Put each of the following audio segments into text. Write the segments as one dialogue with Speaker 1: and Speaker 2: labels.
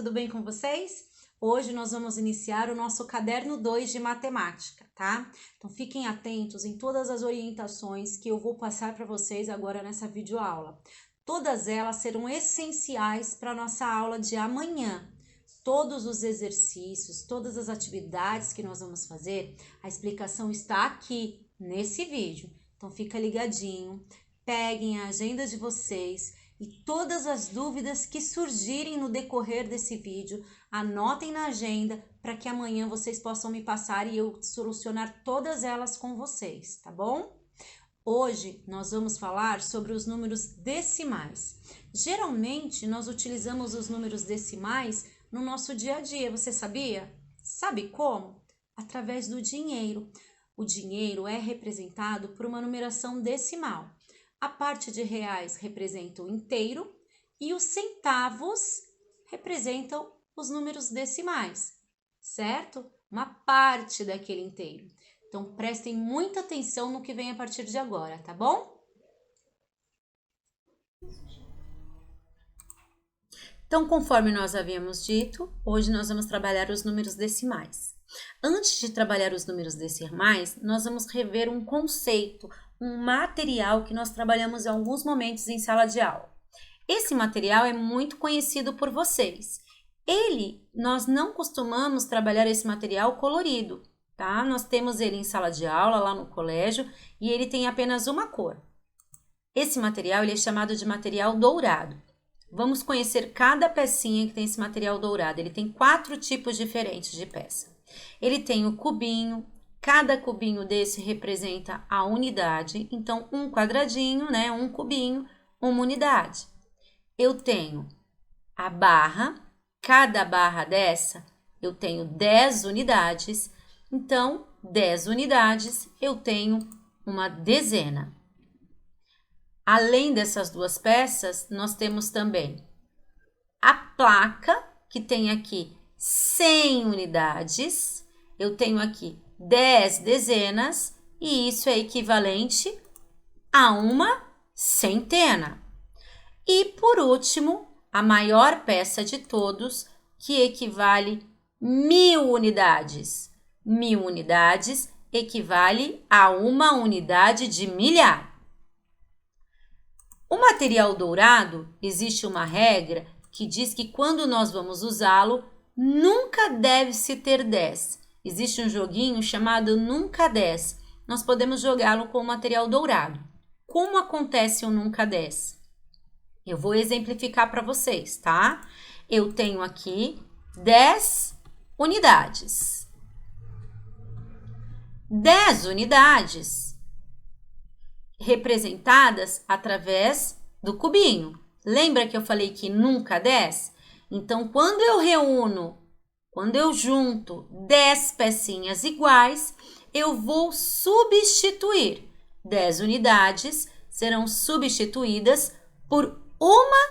Speaker 1: tudo bem com vocês? Hoje nós vamos iniciar o nosso caderno 2 de matemática, tá? Então fiquem atentos em todas as orientações que eu vou passar para vocês agora nessa videoaula. Todas elas serão essenciais para a nossa aula de amanhã. Todos os exercícios, todas as atividades que nós vamos fazer, a explicação está aqui nesse vídeo. Então fica ligadinho, peguem a agenda de vocês e todas as dúvidas que surgirem no decorrer desse vídeo, anotem na agenda para que amanhã vocês possam me passar e eu solucionar todas elas com vocês, tá bom? Hoje nós vamos falar sobre os números decimais. Geralmente nós utilizamos os números decimais no nosso dia a dia, você sabia? Sabe como? Através do dinheiro. O dinheiro é representado por uma numeração decimal. A parte de reais representa o inteiro e os centavos representam os números decimais, certo? Uma parte daquele inteiro. Então, prestem muita atenção no que vem a partir de agora, tá bom? Então, conforme nós havíamos dito, hoje nós vamos trabalhar os números decimais. Antes de trabalhar os números decimais, nós vamos rever um conceito, um material que nós trabalhamos em alguns momentos em sala de aula. Esse material é muito conhecido por vocês. Nós não costumamos trabalhar esse material colorido, tá? Nós temos ele em sala de aula, lá no colégio, e ele tem apenas uma cor. Esse material ele é chamado de material dourado. Vamos conhecer cada pecinha que tem esse material dourado. Ele tem 4 tipos diferentes de peça. Ele tem o cubinho, cada cubinho desse representa a unidade. Então, um quadradinho, né? Um cubinho, uma unidade. Eu tenho a barra, cada barra dessa eu tenho 10 unidades. Então, 10 unidades eu tenho uma dezena. Além dessas duas peças, nós temos também a placa, que tem aqui 100 unidades. Eu tenho aqui 10 dezenas e isso é equivalente a uma centena. E, por último, a maior peça de todos, que equivale 1000 unidades. 1000 unidades equivale a uma unidade de milhar. O material dourado, existe uma regra que diz que quando nós vamos usá-lo, nunca deve-se ter 10. Existe um joguinho chamado Nunca 10. Nós podemos jogá-lo com o material dourado. Como acontece o Nunca 10? Eu vou exemplificar para vocês, tá? Eu tenho aqui 10 unidades. 10 unidades representadas através do cubinho. Lembra que eu falei que nunca 10? Então, quando eu junto 10 pecinhas iguais, eu vou substituir. 10 unidades serão substituídas por uma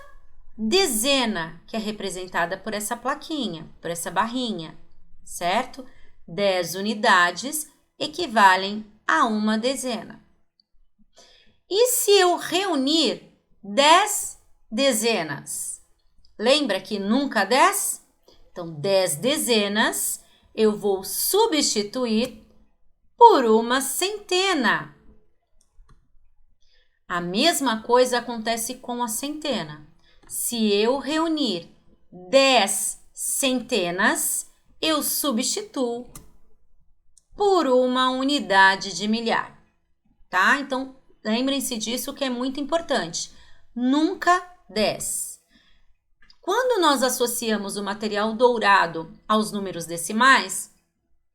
Speaker 1: dezena, que é representada por essa plaquinha, por essa barrinha, certo? 10 unidades equivalem a uma dezena. E se eu reunir 10 dezenas? Lembra que nunca 10? Então, 10 dezenas eu vou substituir por uma centena. A mesma coisa acontece com a centena. Se eu reunir 10 centenas, eu substituo por uma unidade de milhar, tá? Então, lembrem-se disso que é muito importante. Nunca 10. Quando nós associamos o material dourado aos números decimais,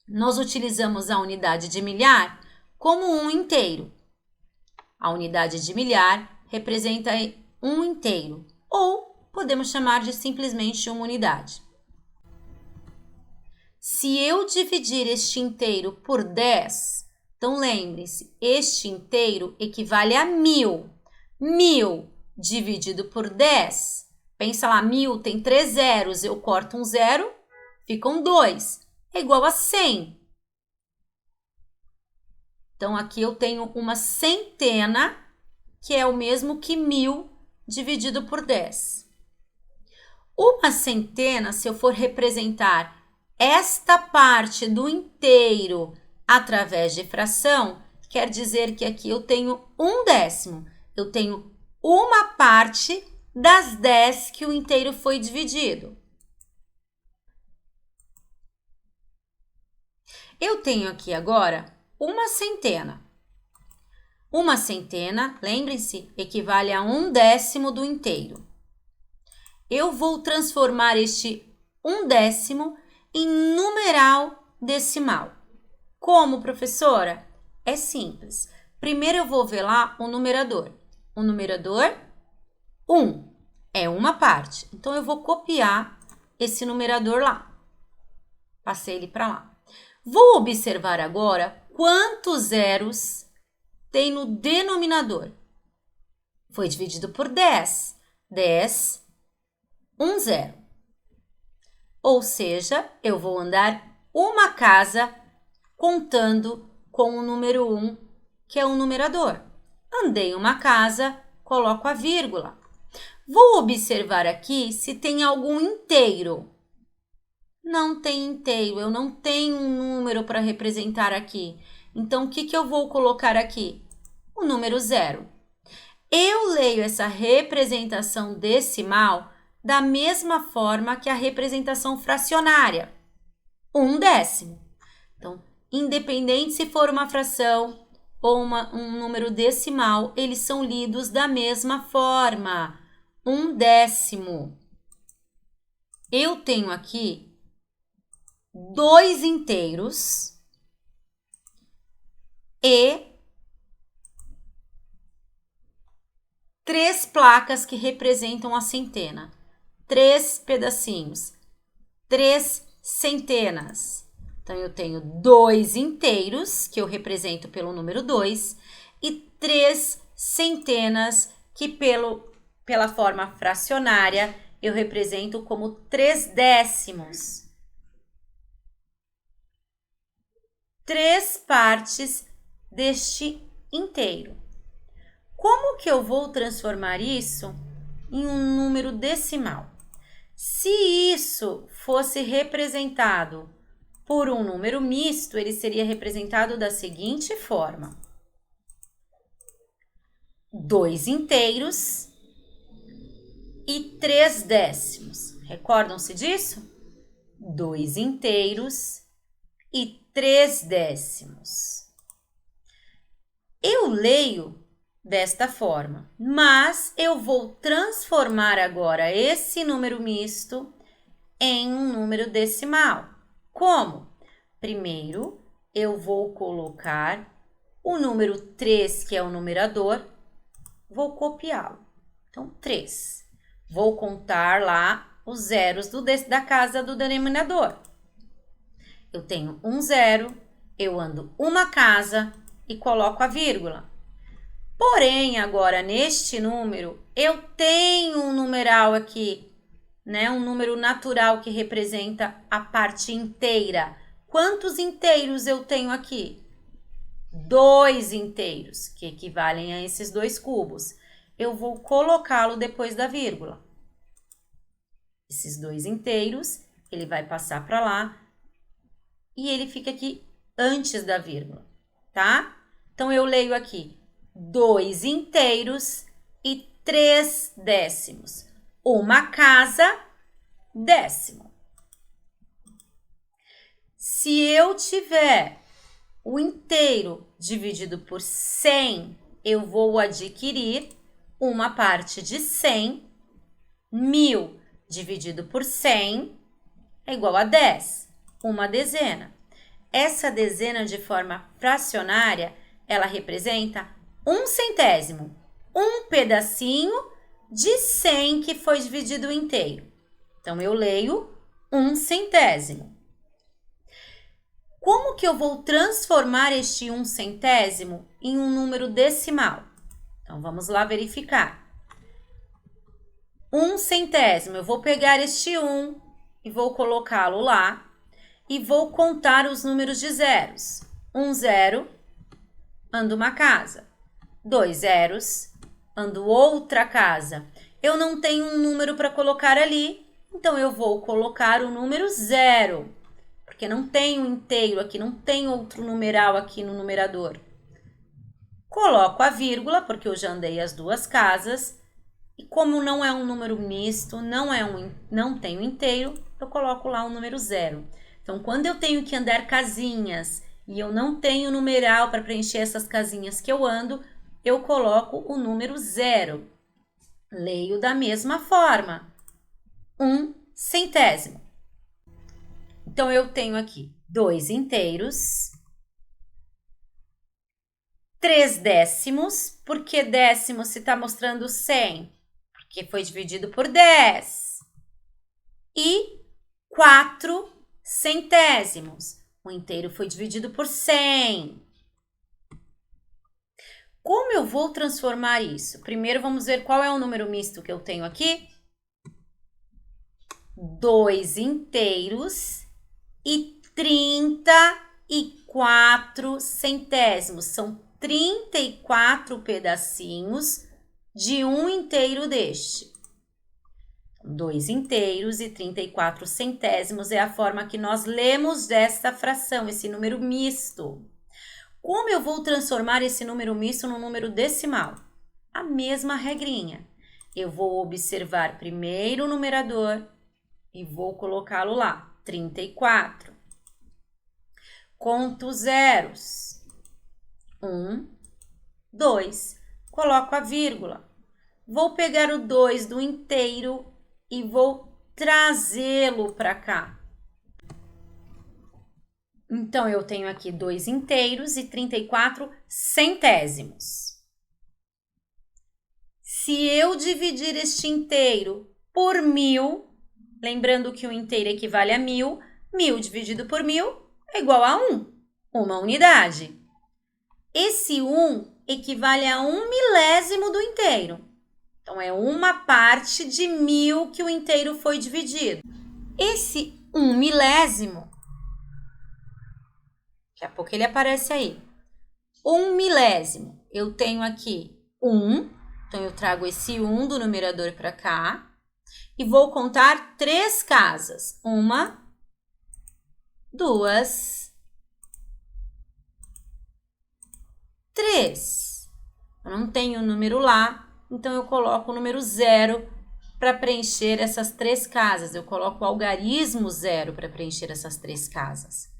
Speaker 1: nós utilizamos a unidade de milhar como um inteiro. A unidade de milhar representa um inteiro, ou podemos chamar de simplesmente uma unidade. Se eu dividir este inteiro por 10, então lembre-se, este inteiro equivale a 1000. 1000 dividido por 10, pensa lá, 1000 tem 3 zeros, eu corto um zero, ficam 2, é igual a 100. Então, aqui eu tenho uma centena, que é o mesmo que 1000 dividido por 10. Uma centena, se eu for representar esta parte do inteiro através de fração, quer dizer que aqui eu tenho 1/10. Eu tenho uma parte das 10 que o inteiro foi dividido. Eu tenho aqui agora uma centena. Uma centena, lembrem-se, equivale a 1/10 do inteiro. Eu vou transformar este 1/10 em numeral decimal. Como, professora? É simples. Primeiro eu vou ver lá o numerador. O numerador, 1, é uma parte. Então, eu vou copiar esse numerador lá. Passei ele para lá. Vou observar agora quantos zeros tem no denominador. Foi dividido por 10. 10, 1 zero. Ou seja, eu vou andar uma casa contando com o número 1, que é o numerador. Andei uma casa, coloco a vírgula. Vou observar aqui se tem algum inteiro. Não tem inteiro, eu não tenho um número para representar aqui. Então, o que eu vou colocar aqui? O número 0. Eu leio essa representação decimal da mesma forma que a representação fracionária, 1/10. Então, independente se for uma fração ou um número decimal, eles são lidos da mesma forma, 1/10. Eu tenho aqui 2 inteiros e 3 placas que representam a centena. 3 pedacinhos, 3 centenas. Então, eu tenho 2 inteiros, que eu represento pelo número 2, e 3 centenas, que pela forma fracionária, eu represento como 3/10. 3 partes deste inteiro. Como que eu vou transformar isso em um número decimal? Se isso fosse representado por um número misto, ele seria representado da seguinte forma: 2 inteiros e 3/10. Recordam-se disso? 2 inteiros e 3/10. Eu leio desta forma, mas eu vou transformar agora esse número misto em um número decimal. Como? Primeiro, eu vou colocar o número 3, que é o numerador, vou copiá-lo. Então, 3. Vou contar lá os zeros da casa do denominador. Eu tenho 1 zero, eu ando uma casa e coloco a vírgula. Porém, agora, neste número, eu tenho um numeral aqui, né? Um número natural que representa a parte inteira. Quantos inteiros eu tenho aqui? 2 inteiros, que equivalem a esses 2 cubos. Eu vou colocá-lo depois da vírgula. Esses 2 inteiros, ele vai passar para lá e ele fica aqui antes da vírgula, tá? Então, eu leio aqui 2 inteiros e 3/10. Uma casa, décimo. Se eu tiver o inteiro dividido por 100, eu vou adquirir uma parte de 100. 1000 dividido por 100 é igual a 10, uma dezena. Essa dezena de forma fracionária, ela representa 1 centésimo, um pedacinho de 100 que foi dividido inteiro. Então, eu leio 1 centésimo. Como que eu vou transformar este 1 centésimo em um número decimal? Então, vamos lá verificar. 1 centésimo, eu vou pegar este 1 e vou colocá-lo lá e vou contar os números de zeros. 1 zero, ando uma casa. 2 zeros, ando outra casa. Eu não tenho um número para colocar ali, Então, eu vou colocar o número 0, porque não tem um inteiro aqui, não tem outro numeral aqui no numerador. Coloco a vírgula, porque eu já andei as duas casas. E como não é um número misto, não tem um inteiro, eu coloco lá o número 0. Então, quando eu tenho que andar casinhas e eu não tenho numeral para preencher essas casinhas que eu ando, eu coloco o número 0. Leio da mesma forma. 1/100. Então, eu tenho aqui 2 inteiros, 3 décimos, porque décimo se está mostrando 100, porque foi dividido por 10. E 4 centésimos. O inteiro foi dividido por 100. Como eu vou transformar isso? Primeiro vamos ver qual é o número misto que eu tenho aqui. 2 inteiros e 34 centésimos. São 34 pedacinhos de um inteiro deste. 2 inteiros e 34 centésimos é a forma que nós lemos desta fração, esse número misto. Como eu vou transformar esse número misto num número decimal? A mesma regrinha. Eu vou observar primeiro o numerador e vou colocá-lo lá, 34. Conto zeros. 1, 2. Coloco a vírgula. Vou pegar o 2 do inteiro e vou trazê-lo para cá. Então, eu tenho aqui 2 inteiros e 34 centésimos. Se eu dividir este inteiro por 1000, lembrando que o inteiro equivale a 1000, 1000 dividido por 1000 é igual a 1, uma unidade. Esse 1 equivale a 1 milésimo do inteiro. Então, é uma parte de 1000 que o inteiro foi dividido. Esse 1 milésimo, daqui a pouco ele aparece aí. 1 milésimo, eu tenho aqui 1, então eu trago esse 1 do numerador para cá e vou contar 3 casas. 1, 2, 3. Eu não tenho o número lá, então eu coloco o número 0 para preencher essas 3 casas. Eu coloco o algarismo 0 para preencher essas 3 casas.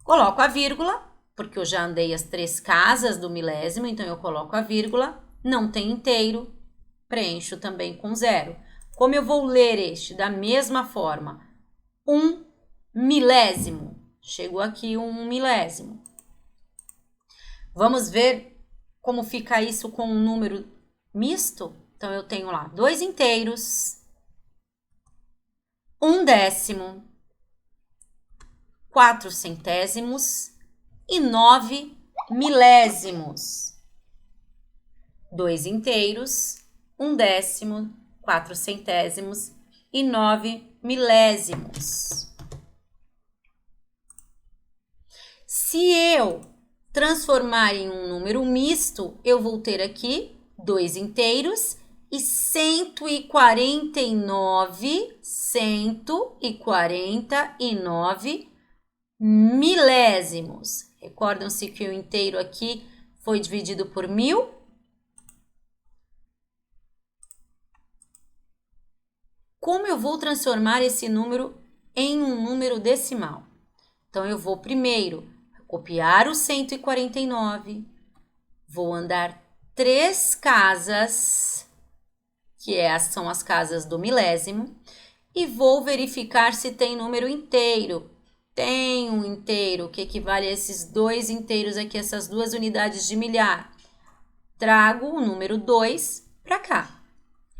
Speaker 1: Coloco a vírgula, porque eu já andei as 3 casas do milésimo, então eu coloco a vírgula. Não tem inteiro, preencho também com 0. Como eu vou ler este? Da mesma forma. 1 milésimo. Chegou aqui 1 milésimo. Vamos ver como fica isso com um número misto? Então, eu tenho lá 2 inteiros, 1 décimo, 4 centésimos e 9 milésimos. 2 inteiros, 1 décimo, 4 centésimos e 9 milésimos. Se eu transformar em um número misto, eu vou ter aqui 2 inteiros e 149 milésimos. Recordam-se que o inteiro aqui foi dividido por 1000? Como eu vou transformar esse número em um número decimal? Então, eu vou primeiro copiar o 149, vou andar 3 casas, que são as casas do milésimo, e vou verificar se tem número inteiro. Tem um inteiro que equivale a esses 2 inteiros aqui, essas 2 unidades de milhar. Trago o número 2 para cá.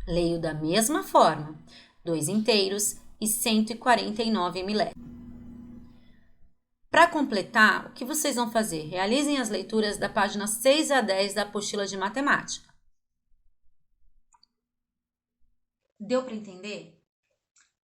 Speaker 1: Leio da mesma forma, 2 inteiros e 149 milésimos. Para completar, o que vocês vão fazer? Realizem as leituras da página 6 a 10 da apostila de matemática. Deu para entender?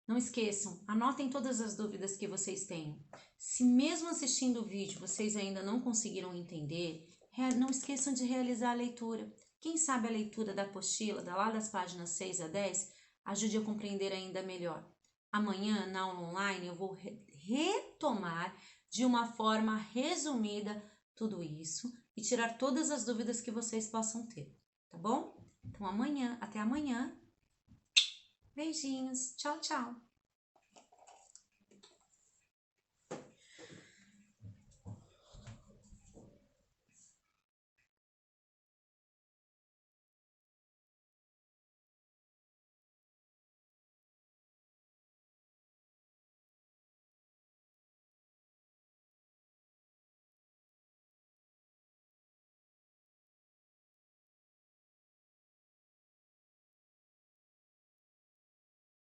Speaker 1: Não esqueçam, anotem todas as dúvidas que vocês tenham. Se mesmo assistindo o vídeo vocês ainda não conseguiram entender, não esqueçam de realizar a leitura. Quem sabe a leitura da apostila, lá das páginas 6 a 10, ajude a compreender ainda melhor. Amanhã, na aula online, eu vou retomar de uma forma resumida tudo isso e tirar todas as dúvidas que vocês possam ter, tá bom? Então, até amanhã. Beijinhos. Tchau, tchau.